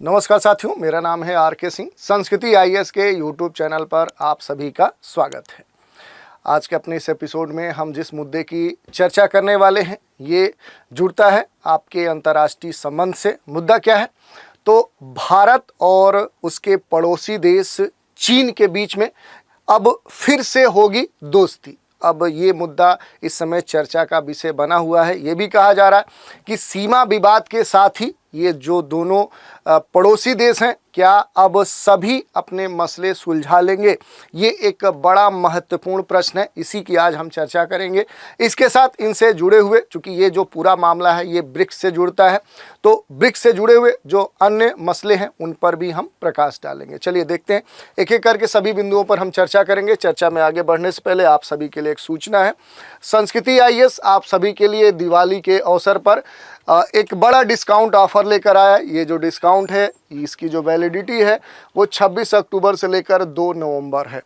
नमस्कार साथियों, मेरा नाम है आर.के. सिंह। संस्कृति आईएएस के यूट्यूब चैनल पर आप सभी का स्वागत है। आज के अपने इस एपिसोड में हम जिस मुद्दे की चर्चा करने वाले हैं ये जुड़ता है आपके अंतर्राष्ट्रीय संबंध से। मुद्दा क्या है? तो भारत और उसके पड़ोसी देश चीन के बीच में अब फिर से होगी दोस्ती। अब ये मुद्दा इस समय चर्चा का विषय बना हुआ है। ये भी कहा जा रहा है कि सीमा विवाद के साथ ही ये जो दोनों पड़ोसी देश हैं, क्या अब सभी अपने मसले सुलझा लेंगे? ये एक बड़ा महत्वपूर्ण प्रश्न है, इसी की आज हम चर्चा करेंगे। इसके साथ इनसे जुड़े हुए, चूँकि ये जो पूरा मामला है ये ब्रिक्स से जुड़ता है, तो ब्रिक्स से जुड़े हुए जो अन्य मसले हैं उन पर भी हम प्रकाश डालेंगे। चलिए देखते हैं, एक एक करके सभी बिंदुओं पर हम चर्चा करेंगे। चर्चा में आगे बढ़ने से पहले आप सभी के लिए एक सूचना है। संस्कृति आईएएस आप सभी के लिए दिवाली के अवसर पर एक बड़ा डिस्काउंट ऑफर लेकर आया है। ये जो डिस्काउंट है इसकी जो वैलिडिटी है वो 26 अक्टूबर से लेकर 2 नवंबर है।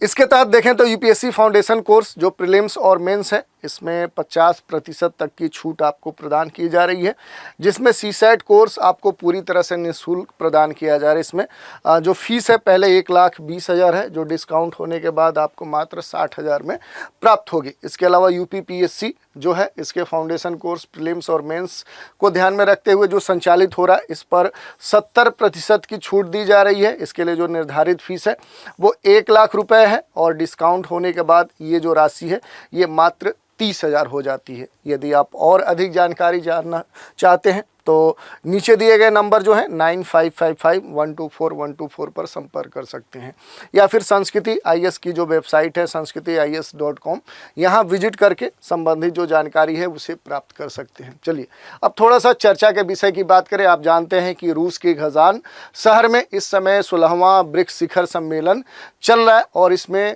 इसके तहत देखें तो यूपीएससी फाउंडेशन कोर्स जो प्रीलिम्स और मेंस है इसमें 50% तक की छूट आपको प्रदान की जा रही है, जिसमें सीसैट कोर्स आपको पूरी तरह से निःशुल्क प्रदान किया जा रहा है। इसमें जो फीस है पहले 1,20,000 है, जो डिस्काउंट होने के बाद आपको मात्र 60,000 में प्राप्त होगी। इसके अलावा यूपीपीएससी जो है इसके फाउंडेशन कोर्स प्रीलिम्स और मेंस को ध्यान में रखते हुए जो संचालित हो रहा है इस पर 70% की छूट दी जा रही है। इसके लिए जो निर्धारित फीस है वो 1 लाख रुपए है और डिस्काउंट होने के बाद ये जो राशि है ये मात्र 30,000 हो जाती है। यदि आप और अधिक जानकारी जानना चाहते हैं तो नीचे दिए गए नंबर जो है 9555124124 पर संपर्क कर सकते हैं, या फिर संस्कृति आईएएस की जो वेबसाइट है sanskrithias.com, यहाँ विजिट करके संबंधित जो जानकारी है उसे प्राप्त कर सकते हैं। चलिए अब थोड़ा सा चर्चा के विषय की बात करें। आप जानते हैं कि रूस के कजान शहर में इस समय 16वां ब्रिक्स शिखर सम्मेलन चल रहा है और इसमें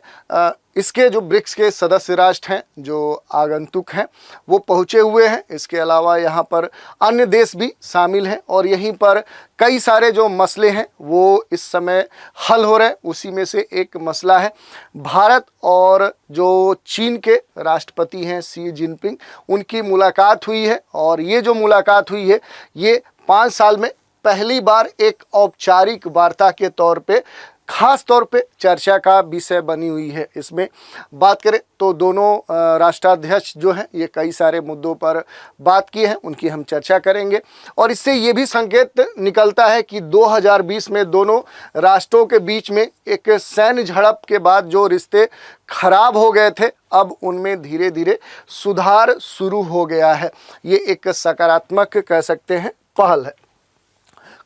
इसके जो ब्रिक्स के सदस्य राष्ट्र हैं, जो आगंतुक हैं, वो पहुँचे हुए हैं। इसके अलावा यहाँ पर अन्य देश भी शामिल हैं और यहीं पर कई सारे जो मसले हैं वो इस समय हल हो रहे हैं। उसी में से एक मसला है भारत और जो चीन के राष्ट्रपति हैं शी जिनपिंग, उनकी मुलाकात हुई है और ये जो मुलाकात हुई है ये 5 साल में पहली बार एक औपचारिक वार्ता के तौर पे खास तौर पे चर्चा का विषय बनी हुई है। इसमें बात करें तो दोनों राष्ट्राध्यक्ष जो हैं ये कई सारे मुद्दों पर बात की है, उनकी हम चर्चा करेंगे। और इससे ये भी संकेत निकलता है कि 2020 में दोनों राष्ट्रों के बीच में एक सैन्य झड़प के बाद जो रिश्ते खराब हो गए थे अब उनमें धीरे धीरे सुधार शुरू हो गया है। ये एक सकारात्मक कह सकते हैं पहल है।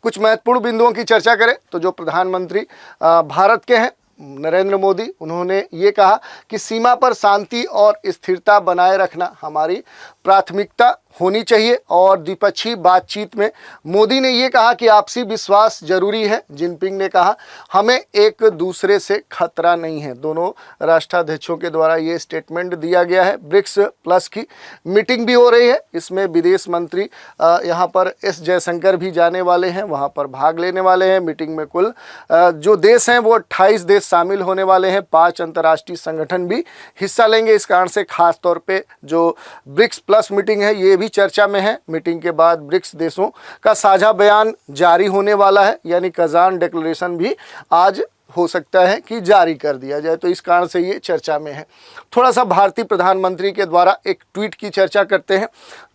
कुछ महत्वपूर्ण बिंदुओं की चर्चा करें तो जो प्रधानमंत्री भारत के हैं नरेंद्र मोदी, उन्होंने ये कहा कि सीमा पर शांति और स्थिरता बनाए रखना हमारी प्राथमिकता होनी चाहिए। और द्विपक्षीय बातचीत में मोदी ने ये कहा कि आपसी विश्वास जरूरी है। जिनपिंग ने कहा हमें एक दूसरे से खतरा नहीं है। दोनों राष्ट्राध्यक्षों के द्वारा ये स्टेटमेंट दिया गया है। ब्रिक्स प्लस की मीटिंग भी हो रही है, इसमें विदेश मंत्री यहाँ पर एस जयशंकर भी जाने वाले हैं, वहाँ पर भाग लेने वाले हैं। मीटिंग में कुल जो देश हैं वो 28 देश शामिल होने वाले हैं। 5 अंतर्राष्ट्रीय संगठन भी हिस्सा लेंगे। इस कारण से खास तौर पे जो ब्रिक्स प्लस मीटिंग है ये भी चर्चा में है। मीटिंग के बाद ब्रिक्स देशों का साझा बयान जारी होने वाला है, यानी कजान डिक्लेरेशन भी आज हो सकता है कि जारी कर दिया जाए, तो इस कारण से ये चर्चा में है। थोड़ा सा भारतीय प्रधानमंत्री के द्वारा एक ट्वीट की चर्चा करते हैं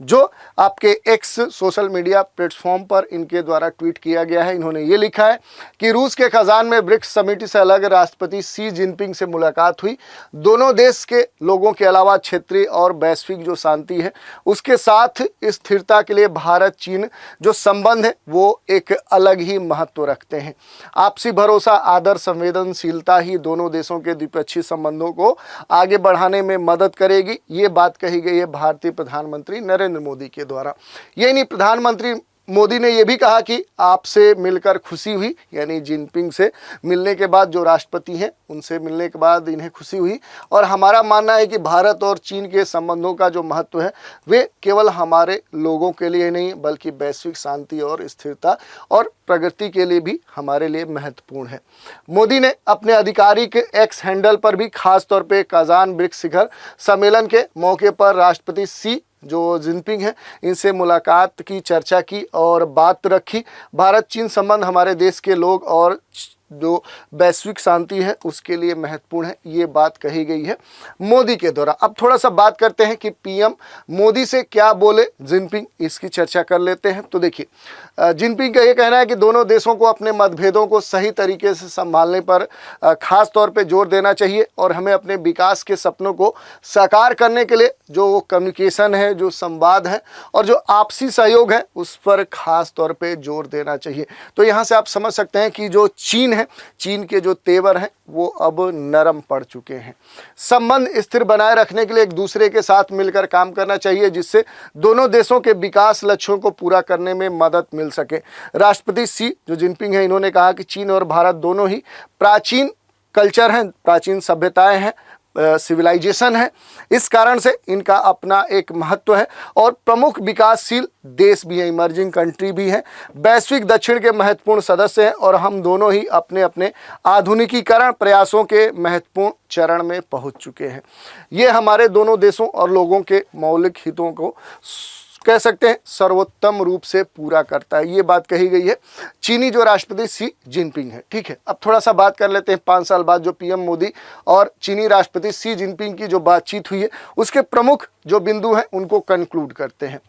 जो आपके एक्स सोशल मीडिया प्लेटफॉर्म पर इनके द्वारा ट्वीट किया गया है। इन्होंने ये लिखा है कि रूस के कजान में ब्रिक्स समिति से अलग राष्ट्रपति शी जिनपिंग से मुलाकात हुई। दोनों देश के लोगों के अलावा क्षेत्रीय और वैश्विक जो शांति है उसके साथ स्थिरता के लिए भारत चीन जो संबंध है वो एक अलग ही महत्व रखते हैं। आपसी भरोसा, आदर, संवेदनशीलता ही दोनों देशों के द्विपक्षीय संबंधों को आगे बढ़ाने में मदद करेगी। ये बात कही गई है भारतीय प्रधानमंत्री नरेंद्र मोदी के द्वारा। यही नहीं, प्रधानमंत्री मोदी ने यह भी कहा कि आपसे मिलकर खुशी हुई, यानी जिनपिंग से मिलने के बाद जो राष्ट्रपति हैं उनसे मिलने के बाद इन्हें खुशी हुई। और हमारा मानना है कि भारत और चीन के संबंधों का जो महत्व है वे केवल हमारे लोगों के लिए नहीं बल्कि वैश्विक शांति और स्थिरता और प्रगति के लिए भी हमारे लिए महत्वपूर्ण है। मोदी ने अपने आधिकारिक एक्स हैंडल पर भी खास तौर पे कजान ब्रिक्स शिखर सम्मेलन के मौके पर राष्ट्रपति शी जो जिनपिंग हैं इनसे मुलाकात की, चर्चा की और बात रखी। भारत चीन संबंध हमारे देश के लोग और जो वैश्विक शांति है उसके लिए महत्वपूर्ण है, ये बात कही गई है मोदी के द्वारा। अब थोड़ा सा बात करते हैं कि पीएम मोदी से क्या बोले जिनपिंग, इसकी चर्चा कर लेते हैं। तो देखिए जिनपिंग का ये कहना है कि दोनों देशों को अपने मतभेदों को सही तरीके से संभालने पर खास तौर पे जोर देना चाहिए और हमें अपने विकास के सपनों को साकार करने के लिए जो कम्युनिकेशन है, जो संवाद है और जो आपसी सहयोग है उस पर खास तौर पे जोर देना चाहिए। तो यहाँ से आप समझ सकते हैं कि जो चीन है, चीन के जो तेवर हैं वो अब नरम पड़ चुके हैं। संबंध स्थिर बनाए रखने के लिए एक दूसरे के साथ मिलकर काम करना चाहिए जिससे दोनों देशों के विकास लक्ष्यों को पूरा करने में मदद मिल सके। राष्ट्रपति शी जो जिनपिंग है इन्होंने कहा कि चीन और भारत दोनों ही प्राचीन कल्चर हैं, प्राचीन सभ्यताएं हैं, सिविलाइजेशन है, इस कारण से इनका अपना एक महत्व है और प्रमुख विकासशील देश भी हैं, इमर्जिंग कंट्री भी हैं, वैश्विक दक्षिण के महत्वपूर्ण सदस्य हैं और हम दोनों ही अपने अपने आधुनिकीकरण प्रयासों के महत्वपूर्ण चरण में पहुंच चुके हैं। ये हमारे दोनों देशों और लोगों के मौलिक हितों को कह सकते हैं सर्वोत्तम रूप से पूरा करता है, ये बात कही गई है चीनी जो राष्ट्रपति शी जिनपिंग है। ठीक है, अब थोड़ा सा बात कर लेते हैं 5 साल बाद जो पीएम मोदी और चीनी राष्ट्रपति शी जिनपिंग की जो बातचीत हुई है उसके प्रमुख जो बिंदु हैं उनको कंक्लूड करते हैं।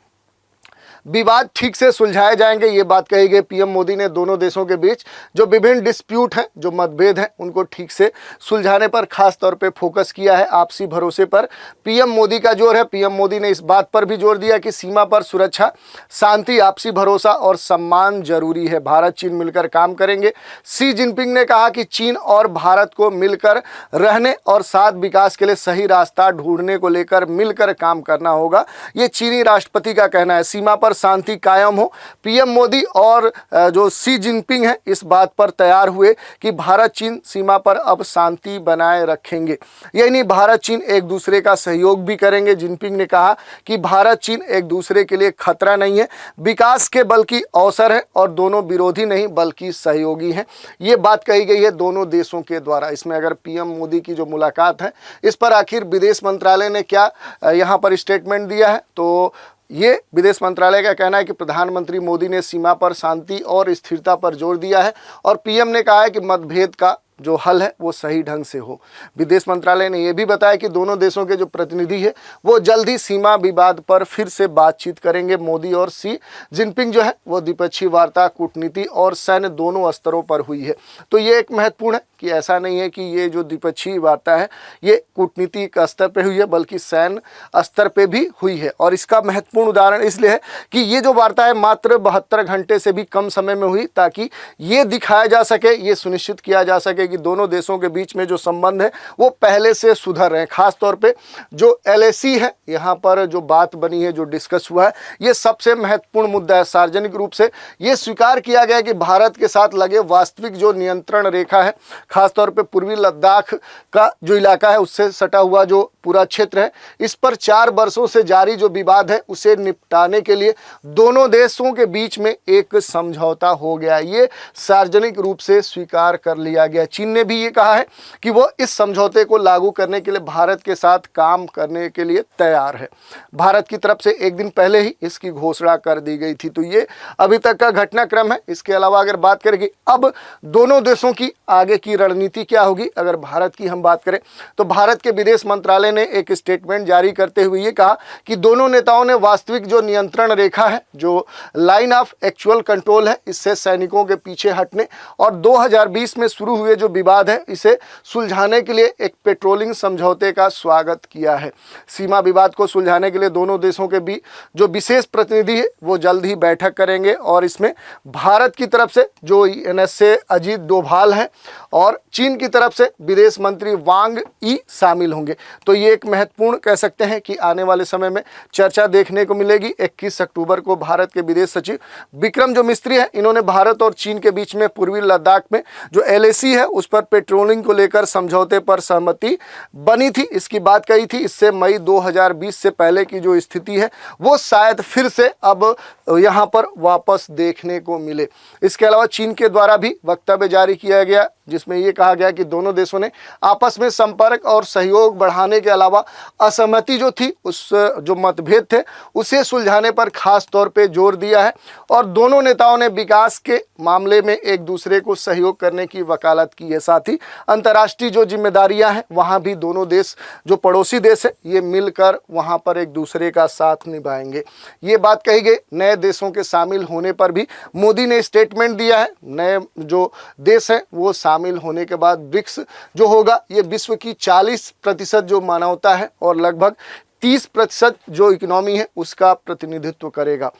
विवाद ठीक से सुलझाए जाएंगे, ये बात कही गई। पीएम मोदी ने दोनों देशों के बीच जो विभिन्न डिस्प्यूट हैं, जो मतभेद हैं, उनको ठीक से सुलझाने पर खास तौर पे फोकस किया है। आपसी भरोसे पर पीएम मोदी का जोर है। पीएम मोदी ने इस बात पर भी जोर दिया कि सीमा पर सुरक्षा, शांति, आपसी भरोसा और सम्मान जरूरी है। भारत चीन मिलकर काम करेंगे। शी जिनपिंग ने कहा कि चीन और भारत को मिलकर रहने और साथ विकास के लिए सही रास्ता ढूंढने को लेकर मिलकर काम करना होगा, ये चीनी राष्ट्रपति का कहना है। सीमा पर शांति कायम हो। पीएम मोदी और जो शी जिनपिंग है इस बात पर तैयार हुए कि भारत चीन सीमा पर अब शांति बनाए रखेंगे। यही नहीं, भारत चीन एक दूसरे का सहयोग भी करेंगे। जिनपिंग ने कहा कि भारत चीन एक दूसरे के लिए खतरा नहीं है, विकास के बल्कि अवसर है और दोनों विरोधी नहीं बल्कि सहयोगी हैं। ये बात कही गई है दोनों देशों के द्वारा। इसमें अगर पीएम मोदी की जो मुलाकात है इस पर आखिर विदेश मंत्रालय ने क्या यहाँ पर स्टेटमेंट दिया है, तो ये विदेश मंत्रालय का कहना है कि प्रधानमंत्री मोदी ने सीमा पर शांति और स्थिरता पर जोर दिया है और पीएम ने कहा है कि मतभेद का जो हल है वो सही ढंग से हो। विदेश मंत्रालय ने यह भी बताया कि दोनों देशों के जो प्रतिनिधि है वो जल्द ही सीमा विवाद पर फिर से बातचीत करेंगे। मोदी और शी जिनपिंग जो है वो द्विपक्षीय वार्ता कूटनीति और सैन्य दोनों स्तरों पर हुई है। तो ये एक महत्वपूर्ण है कि ऐसा नहीं है कि ये जो द्विपक्षीय वार्ता है ये कूटनीतिक स्तर पर हुई है बल्कि सैन्य स्तर पर भी हुई है। और इसका महत्वपूर्ण उदाहरण इसलिए है कि ये जो वार्ता है मात्र 72 घंटे से भी कम समय में हुई, ताकि ये दिखाया जा सके, ये सुनिश्चित किया जा सके कि दोनों देशों के बीच में जो संबंध है वो पहले से सुधर रहे हैं। खास तौर पे जो LAC है यहाँ पर जो बात बनी है, जो डिस्कस हुआ है, ये सबसे महत्वपूर्ण मुद्दा है। सार्वजनिक रूप से ये स्वीकार किया गया कि भारत के साथ लगे वास्तविक जो नियंत्रण रेखा है, खास तौर पे पूर्वी लद्दाख का जो इलाका है उससे सटा हुआ जो पूरा क्षेत्र है, इस पर 4 वर्षों से जारी जो विवाद है उसे निपटाने के लिए दोनों देशों के बीच में एक समझौता हो गया। ये सार्वजनिक रूप से स्वीकार कर लिया गया। चीन ने भी ये कहा है कि वो इस समझौते को लागू करने के लिए भारत के साथ काम करने के लिए तैयार है। भारत की तरफ से एक दिन पहले ही इसकी घोषणा कर दी गई थी। तो ये अभी तक का घटनाक्रम है। इसके अलावा अगर बात करेंगे अब दोनों देशों की आगे की रणनीति क्या होगी, अगर भारत की हम बात करें तो भारत के विदेश मंत्रालय ने एक स्टेटमेंट जारी करते हुए ये कहा कि दोनों नेताओं ने वास्तविक जो नियंत्रण रेखा है, जो लाइन ऑफ एक्चुअल कंट्रोल है, इससे सैनिकों के पीछे हटने और 2020 में शुरू हुए जो विवाद है इसे सुलझाने के लिए एक पेट्रोलिंग समझौते का स्वागत किया है। सीमा विवाद को सुलझाने के लिए दोनों देशों के बीच जो विशेष प्रतिनिधि है वो जल्द ही बैठक करेंगे और इसमें भारत की तरफ से जो NSA अजीत डोभाल है और चीन की तरफ से विदेश मंत्री वांग यी शामिल होंगे। तो ये एक महत्वपूर्ण कह सकते हैं कि आने वाले समय में चर्चा देखने को मिलेगी। 21 अक्टूबर को भारत के विदेश सचिव विक्रम जो मिस्त्री है, इन्होंने भारत और चीन के बीच में पूर्वी लद्दाख में जो LAC है उस पर पेट्रोलिंग को लेकर समझौते पर सहमति बनी थी, इसकी बात कही थी। इससे मई 2020 से पहले की जो स्थिति है वो शायद फिर से अब यहाँ पर वापस देखने को मिले। इसके अलावा चीन के द्वारा भी वक्तव्य जारी किया गया जिसमें ये कहा गया कि दोनों देशों ने आपस में संपर्क और सहयोग बढ़ाने के अलावा असहमति जो थी, उस जो मतभेद थे उसे सुलझाने पर खास तौर पे जोर दिया है और दोनों नेताओं ने विकास के मामले में एक दूसरे को सहयोग करने की वकालत की है। साथ ही अंतर्राष्ट्रीय जो जिम्मेदारियां हैं वहां भी दोनों देश जो पड़ोसी देश है ये मिलकर वहां पर एक दूसरे का साथ निभाएंगे। ये बात कही गई। नए देशों के शामिल होने पर भी मोदी ने स्टेटमेंट दिया है। नए जो देश हैं वो शामिल होने के बाद ब्रिक्स जो होगा ये विश्व की 40% जो मानवता है और लगभग 30% जो इकोनॉमी है उसका प्रतिनिधित्व करेगा।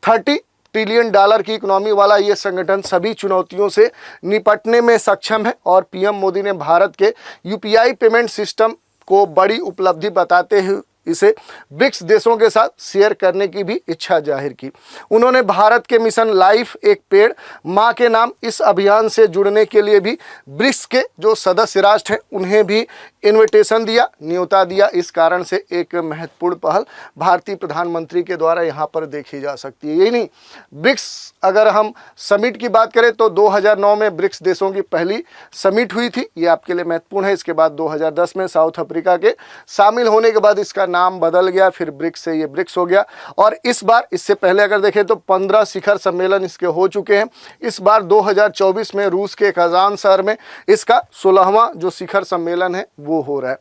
30 ट्रिलियन डॉलर की इकोनॉमी वाला ये संगठन सभी चुनौतियों से निपटने में सक्षम है और पीएम मोदी ने भारत के यूपीआई पेमेंट सिस्टम को बड़ी उपलब्धि बताते हुए इसे ब्रिक्स देशों के साथ शेयर करने की भी इच्छा जाहिर की। उन्होंने भारत के मिशन लाइफ एक पेड़ माँ के नाम इस अभियान से जुड़ने के लिए भी ब्रिक्स के जो सदस्य राष्ट्र हैं उन्हें भी इनविटेशन दिया, न्योता दिया। इस कारण से एक महत्वपूर्ण पहल भारतीय प्रधानमंत्री के द्वारा यहाँ पर देखी जा सकती है। यही नहीं, ब्रिक्स अगर हम समिट की बात करें तो 2009 में ब्रिक्स देशों की पहली समिट हुई थी, ये आपके लिए महत्वपूर्ण है। इसके बाद 2010 में साउथ अफ्रीका के शामिल होने के बाद इसका नाम बदल गया, फिर ब्रिक्स से ये ब्रिक्स हो गया। और इस बार इससे पहले अगर देखें तो 15 शिखर सम्मेलन इसके हो चुके हैं। इस बार 2024 में रूस के कजान शहर में इसका 16वां जो शिखर सम्मेलन है वो हो रहा है।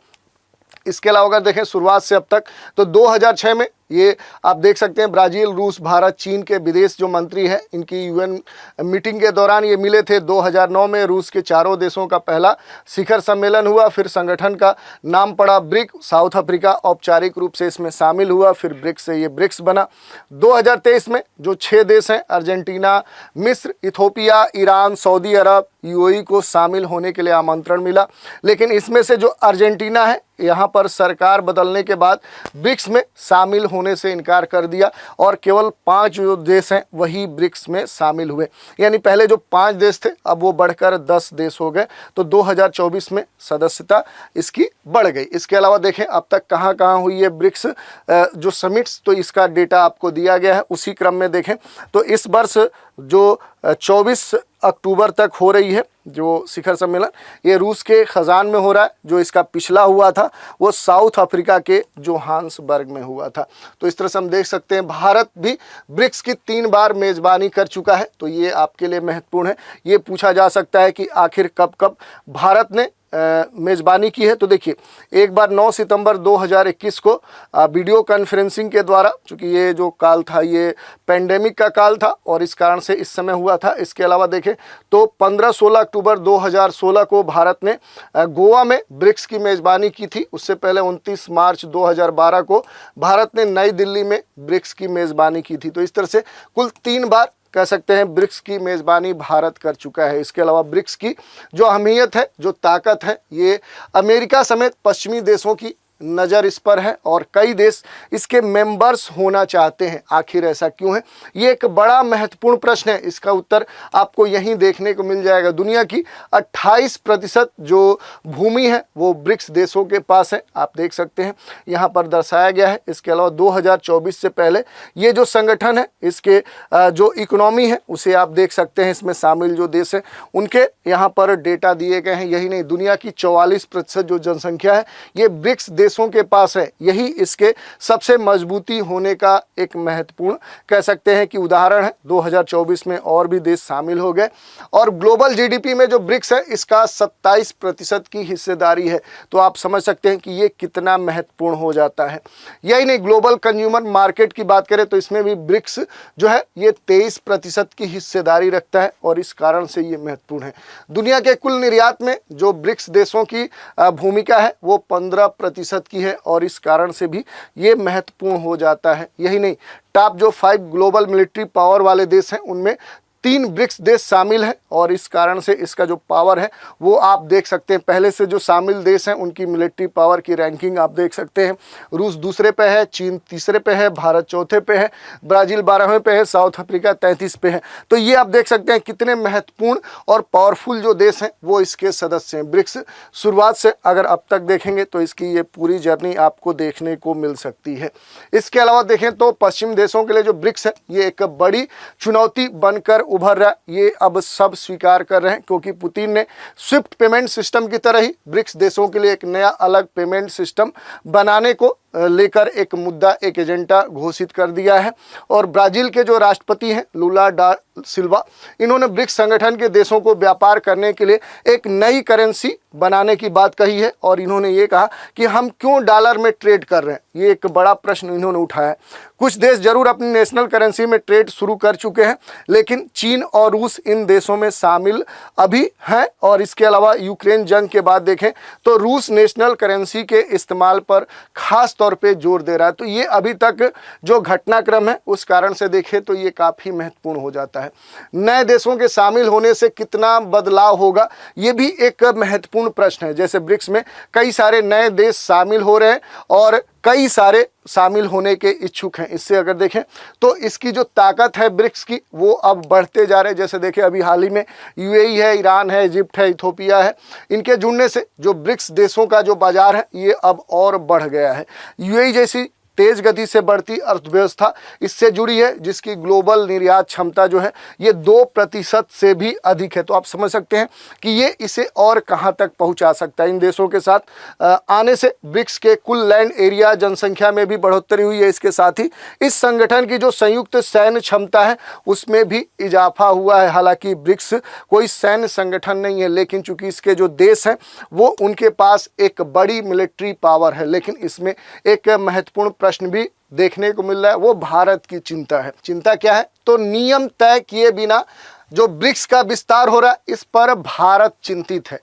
इसके अलावा अगर देखें शुरुआत से अब तक तो 2006 में ये आप देख सकते हैं ब्राज़ील, रूस, भारत, चीन के विदेश जो मंत्री हैं इनकी यूएन मीटिंग के दौरान ये मिले थे। 2009 में रूस के चारों देशों का पहला शिखर सम्मेलन हुआ, फिर संगठन का नाम पड़ा ब्रिक। साउथ अफ्रीका औपचारिक रूप से इसमें शामिल हुआ, फिर ब्रिक्स से ये ब्रिक्स बना। 2023 में जो 6 देश हैं अर्जेंटीना, मिस्र, इथोपिया, ईरान, सऊदी अरब, यूएई को शामिल होने के लिए आमंत्रण मिला, लेकिन इसमें से जो अर्जेंटीना है यहाँ पर सरकार बदलने के बाद ब्रिक्स में शामिल होने से इनकार कर दिया और केवल 5 जो देश हैं वही ब्रिक्स में शामिल हुए। यानी पहले जो 5 देश थे अब वो बढ़कर 10 देश हो गए। तो 2024 में सदस्यता इसकी बढ़ गई। इसके अलावा देखें अब तक कहाँ कहाँ हुई है ब्रिक्स जो समिट्स, तो इसका डेटा आपको दिया गया है। उसी क्रम में देखें तो इस वर्ष जो 24 अक्टूबर तक हो रही है जो शिखर सम्मेलन, ये रूस के खजान में हो रहा है। जो इसका पिछला हुआ था वो साउथ अफ्रीका के जोहान्सबर्ग में हुआ था। तो इस तरह से हम देख सकते हैं भारत भी ब्रिक्स की 3 बार मेज़बानी कर चुका है। तो ये आपके लिए महत्वपूर्ण है। ये पूछा जा सकता है कि आखिर कब कब भारत ने मेज़बानी की है। तो देखिए एक बार 9 सितंबर 2021 को वीडियो कॉन्फ्रेंसिंग के द्वारा, चूँकि ये जो काल था ये पेंडेमिक का काल था और इस कारण से इस समय हुआ था। इसके अलावा देखें तो 15-16 अक्टूबर 2016 को भारत ने गोवा में ब्रिक्स की मेज़बानी की थी। उससे पहले 29 मार्च 2012 को भारत ने नई दिल्ली में ब्रिक्स की मेज़बानी की थी। तो इस तरह से कुल 3 बार कह सकते हैं ब्रिक्स की मेज़बानी भारत कर चुका है। इसके अलावा ब्रिक्स की जो अहमियत है, जो ताकत है, ये अमेरिका समेत पश्चिमी देशों की नज़र इस पर है और कई देश इसके मेंबर्स होना चाहते हैं। आखिर ऐसा क्यों है? ये एक बड़ा महत्वपूर्ण प्रश्न है। इसका उत्तर आपको यहीं देखने को मिल जाएगा। दुनिया की 28% जो भूमि है वो ब्रिक्स देशों के पास है। आप देख सकते हैं यहाँ पर दर्शाया गया है। इसके अलावा 2024 से पहले ये जो संगठन है इसके जो इकोनॉमी है उसे आप देख सकते हैं। इसमें शामिल जो देश हैं उनके यहाँ पर डेटा दिए गए हैं। यही नहीं, दुनिया की 44% जो जनसंख्या है ये ब्रिक्स देशों के पास है। यही इसके सबसे मजबूती होने का एक महत्वपूर्ण कह सकते हैं कि उदाहरण है। 2024 में और भी देश शामिल हो गए और ग्लोबल जीडीपी में जो ब्रिक्स है इसका 27% की हिस्सेदारी है। तो आप समझ सकते हैं कि ये कितना महत्वपूर्ण हो जाता है। यही नहीं, ग्लोबल कंज्यूमर मार्केट की बात करें तो इसमें भी ब्रिक्स जो है ये 23% की हिस्सेदारी रखता है और इस कारण से ये महत्वपूर्ण है। दुनिया के कुल निर्यात में जो ब्रिक्स देशों की भूमिका है वो 15% की है और इस कारण से भी ये महत्वपूर्ण हो जाता है। यही नहीं, टॉप जो 5 ग्लोबल मिलिट्री पावर वाले देश हैं उनमें 3 ब्रिक्स देश शामिल हैं और इस कारण से इसका जो पावर है वो आप देख सकते हैं। पहले से जो शामिल देश हैं उनकी मिलिट्री पावर की रैंकिंग आप देख सकते हैं। रूस दूसरे पे है, चीन तीसरे पे है, भारत चौथे पे है, ब्राज़ील 12वें पे है, साउथ अफ्रीका 33 पे है। तो ये आप देख सकते हैं कितने महत्वपूर्ण और पावरफुल जो देश हैं वो इसके सदस्य हैं। ब्रिक्स शुरुआत से अगर अब तक देखेंगे तो इसकी ये पूरी जर्नी आपको देखने को मिल सकती है। इसके अलावा देखें तो पश्चिम देशों के लिए जो ब्रिक्स है ये एक बड़ी चुनौती बनकर उभर रहा है। ये अब सब स्वीकार कर रहे हैं क्योंकि पुतिन ने स्विफ्ट पेमेंट सिस्टम की तरह ही ब्रिक्स देशों के लिए एक नया अलग पेमेंट सिस्टम बनाने को लेकर एक मुद्दा, एक एजेंडा घोषित कर दिया है। और ब्राज़ील के जो राष्ट्रपति हैं लुला डा सिल्वा, इन्होंने ब्रिक्स संगठन के देशों को व्यापार करने के लिए एक नई करेंसी बनाने की बात कही है और इन्होंने ये कहा कि हम क्यों डॉलर में ट्रेड कर रहे हैं, ये एक बड़ा प्रश्न इन्होंने उठाया है। कुछ देश जरूर अपनी नेशनल करेंसी में ट्रेड शुरू कर चुके हैं, लेकिन चीन और रूस इन देशों में शामिल अभी हैं। और इसके अलावा यूक्रेन जंग के बाद देखें तो रूस नेशनल करेंसी के इस्तेमाल पर खास तौर पे जोर दे रहा है। तो ये अभी तक जो घटनाक्रम है उस कारण से देखें तो ये काफ़ी महत्वपूर्ण हो जाता है। नए देशों के शामिल होने से कितना बदलाव होगा ये भी एक महत्वपूर्ण प्रश्न है। जैसे ब्रिक्स में कई सारे नए देश शामिल हो रहे हैं और कई सारे शामिल होने के इच्छुक हैं। इससे अगर देखें तो इसकी जो ताकत है ब्रिक्स की वो अब बढ़ते जा रहे हैं। जैसे देखें अभी हाल ही में यूएई है, ईरान है, इजिप्ट है, इथोपिया है, इनके जुड़ने से जो ब्रिक्स देशों का जो बाजार है ये अब और बढ़ गया है। यूएई जैसी तेज गति से बढ़ती अर्थव्यवस्था इससे जुड़ी है जिसकी ग्लोबल निर्यात क्षमता जो है ये 2% से भी अधिक है। तो आप समझ सकते हैं कि ये इसे और कहां तक पहुंचा सकता है। इन देशों के साथ आने से ब्रिक्स के कुल लैंड एरिया जनसंख्या में भी बढ़ोतरी हुई है। इसके साथ ही इस संगठन की जो संयुक्त सैन्य क्षमता है उसमें भी इजाफा हुआ है। हालांकि ब्रिक्स कोई सैन्य संगठन नहीं है, लेकिन चूंकि इसके जो देश हैं वो उनके पास एक बड़ी मिलिट्री पावर है। लेकिन इसमें एक महत्वपूर्ण प्रश्न भी देखने को मिल रहा है, वो भारत की चिंता है। चिंता क्या है? तो नियम तय किए बिना जो ब्रिक्स का विस्तार हो रहा है इस पर भारत चिंतित है।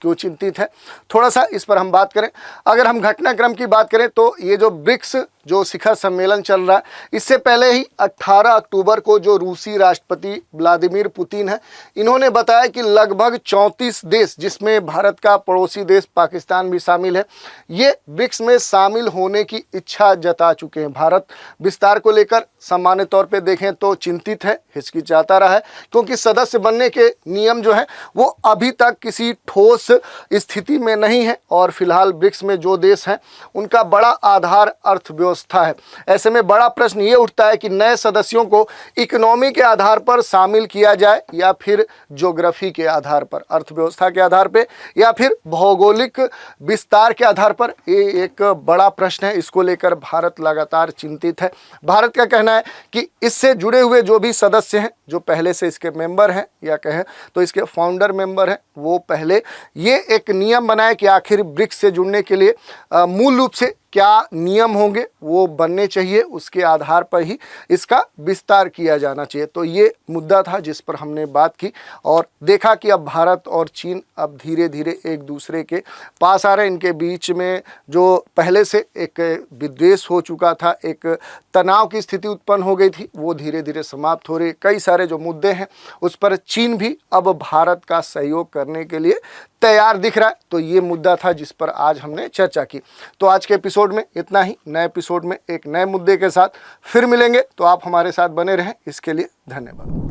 क्यों चिंतित है, थोड़ा सा इस पर हम बात करें। अगर हम घटनाक्रम की बात करें तो ये जो ब्रिक्स जो शिखर सम्मेलन चल रहा है इससे पहले ही 18 अक्टूबर को जो रूसी राष्ट्रपति व्लादिमीर पुतिन है इन्होंने बताया कि लगभग 34 देश जिसमें भारत का पड़ोसी देश पाकिस्तान भी शामिल है ये ब्रिक्स में शामिल होने की इच्छा जता चुके हैं। भारत विस्तार को लेकर सामान्य तौर पे देखें तो चिंतित है, हिचकिचाता रहा है क्योंकि सदस्य बनने के नियम जो है वो अभी तक किसी ठोस स्थिति में नहीं है और फिलहाल ब्रिक्स में जो देश हैं उनका बड़ा आधार अर्थव्यवस्था है। ऐसे में बड़ा प्रश्न ये उठता है कि नए सदस्यों को इकोनॉमी के आधार पर शामिल किया जाए या फिर ज्योग्राफी के आधार पर, अर्थव्यवस्था के आधार पर या फिर भौगोलिक विस्तार के आधार पर। ये एक बड़ा प्रश्न है, इसको लेकर भारत लगातार चिंतित है। भारत का कहना है कि इससे जुड़े हुए जो भी सदस्य हैं जो पहले से इसके मेंबर हैं या कहें तो इसके फाउंडर मेंबर हैं वो पहले ये एक नियम बनाए कि आखिर ब्रिक्स से जुड़ने के लिए मूल रूप से क्या नियम होंगे वो बनने चाहिए, उसके आधार पर ही इसका विस्तार किया जाना चाहिए। तो ये मुद्दा था जिस पर हमने बात की और देखा कि अब भारत और चीन अब धीरे धीरे एक दूसरे के पास आ रहे हैं। इनके बीच में जो पहले से एक विद्वेष हो चुका था, एक तनाव की स्थिति उत्पन्न हो गई थी, वो धीरे धीरे समाप्त हो रही। कई सारे जो मुद्दे हैं उस पर चीन भी अब भारत का सहयोग करने के लिए तैयार दिख रहा है। तो ये मुद्दा था जिस पर आज हमने चर्चा की। तो आज के एपिसोड में इतना ही। नए एपिसोड में एक नए मुद्दे के साथ फिर मिलेंगे, तो आप हमारे साथ बने रहें। इसके लिए धन्यवाद।